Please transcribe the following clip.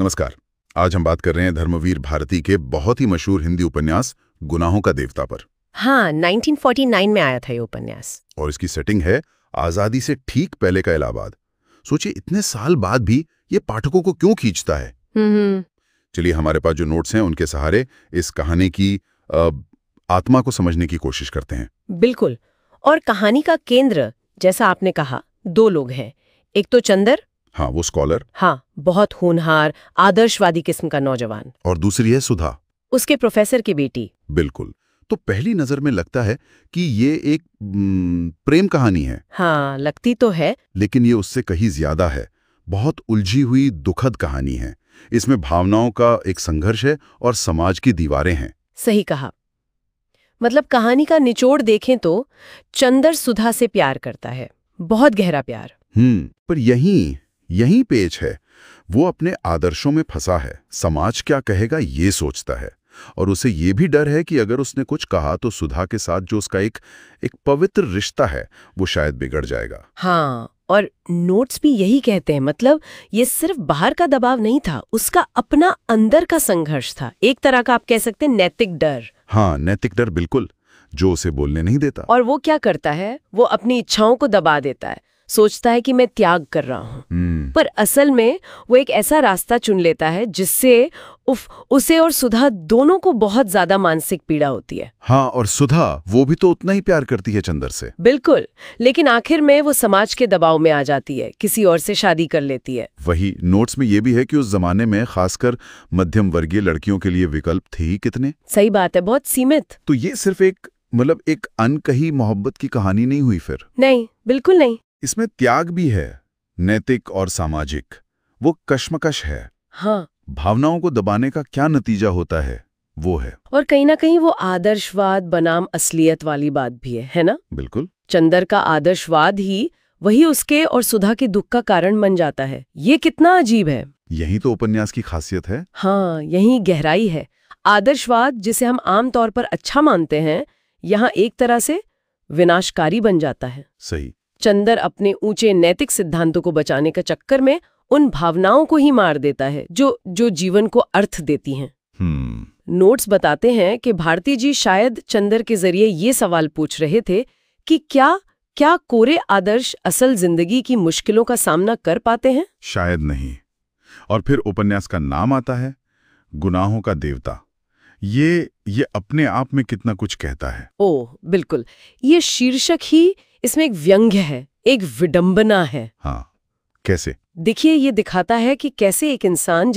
नमस्कार। आज हम बात कर रहे हैं धर्मवीर भारती के बहुत ही मशहूर हिंदी उपन्यास गुनाहों का देवता पर। हाँ, 1949 में आया था ये उपन्यास। और इसकी सेटिंग है आजादी से ठीक पहले का इलाहाबाद। सोचिए, इतने साल बाद भी ये पाठकों को क्यों खींचता है। चलिए, हमारे पास जो नोट्स हैं उनके सहारे इस कहानी की आत्मा को समझने की कोशिश करते हैं। बिल्कुल। और कहानी का केंद्र, जैसा आपने कहा, दो लोग हैं। एक तो चंदर, हाँ, वो स्कॉलर। हाँ, बहुत होनहार आदर्शवादी किस्म का नौजवान। और दूसरी है सुधा, उसके प्रोफेसर की बेटी। बिल्कुल। तो पहली नजर में लगता है कि ये एक प्रेम कहानी है। हाँ, लगती तो है। लेकिन ये उससे कहीं ज्यादा है। बहुत उलझी हुई दुखद कहानी है। इसमें भावनाओं का एक संघर्ष है और समाज की दीवारें हैं। सही कहा। मतलब कहानी का निचोड़ देखें तो चंदर सुधा से प्यार करता है, बहुत गहरा प्यार। पर यही पेच है। वो अपने आदर्शों में फंसा है। समाज क्या कहेगा ये सोचता है। और उसे ये भी डर है कि अगर उसने कुछ कहा तो सुधा के साथ जो उसका एक पवित्र रिश्ता है वो शायद बिगड़ जाएगा। हाँ, और नोट्स भी यही कहते हैं। मतलब ये सिर्फ बाहर का दबाव नहीं था, उसका अपना अंदर का संघर्ष था। एक तरह का आप कह सकते हैं नैतिक डर। हाँ, नैतिक डर, बिल्कुल, जो उसे बोलने नहीं देता। और वो क्या करता है, वो अपनी इच्छाओं को दबा देता है। सोचता है कि मैं त्याग कर रहा हूँ, पर असल में वो एक ऐसा रास्ता चुन लेता है जिससे उसे और सुधा दोनों को बहुत ज्यादा मानसिक पीड़ा होती है। हाँ, और सुधा वो भी तो उतना ही प्यार करती है चंदर से। बिल्कुल, लेकिन आखिर में वो समाज के दबाव में आ जाती है, किसी और से शादी कर लेती है। वही नोट्स में ये भी है कि उस जमाने में खासकर मध्यम वर्गीय लड़कियों के लिए विकल्प थे ही कितने। सही बात है, बहुत सीमित। तो ये सिर्फ एक अनकही मोहब्बत की कहानी नहीं हुई फिर। नहीं, बिल्कुल नहीं। इसमें त्याग भी है, नैतिक और सामाजिक। वो कश्मकश है। हाँ, भावनाओं को दबाने का क्या नतीजा होता है वो है। और कहीं ना कहीं वो आदर्शवाद बनाम असलियत वाली बात भी है ना? बिल्कुल। चंदर का आदर्शवाद ही वही उसके और सुधा के दुख का कारण बन जाता है। ये कितना अजीब है। यही तो उपन्यास की खासियत है। हाँ, यही गहराई है। आदर्शवाद, जिसे हम आमतौर पर अच्छा मानते हैं, यहाँ एक तरह से विनाशकारी बन जाता है। सही। चंदर अपने ऊंचे नैतिक सिद्धांतों को बचाने के चक्कर में उन भावनाओं को ही मार देता है जो जीवन को अर्थ देती हैं। नोट्स बताते हैं कि भारती जी शायद चंदर के जरिए ये सवाल पूछ रहे थे कि क्या कोरे आदर्श असल जिंदगी की मुश्किलों का सामना कर पाते हैं? शायद नहीं। और फिर उपन्यास का नाम आता है गुनाहों का देवता। ये अपने आप में कितना कुछ कहता है। ओह, बिल्कुल। ये शीर्षक ही इसमें एक व्यंग्य है, एक विडंबना है। हाँ, कैसे? देखिए, ये दिखाता है कि कैसे एक इंसान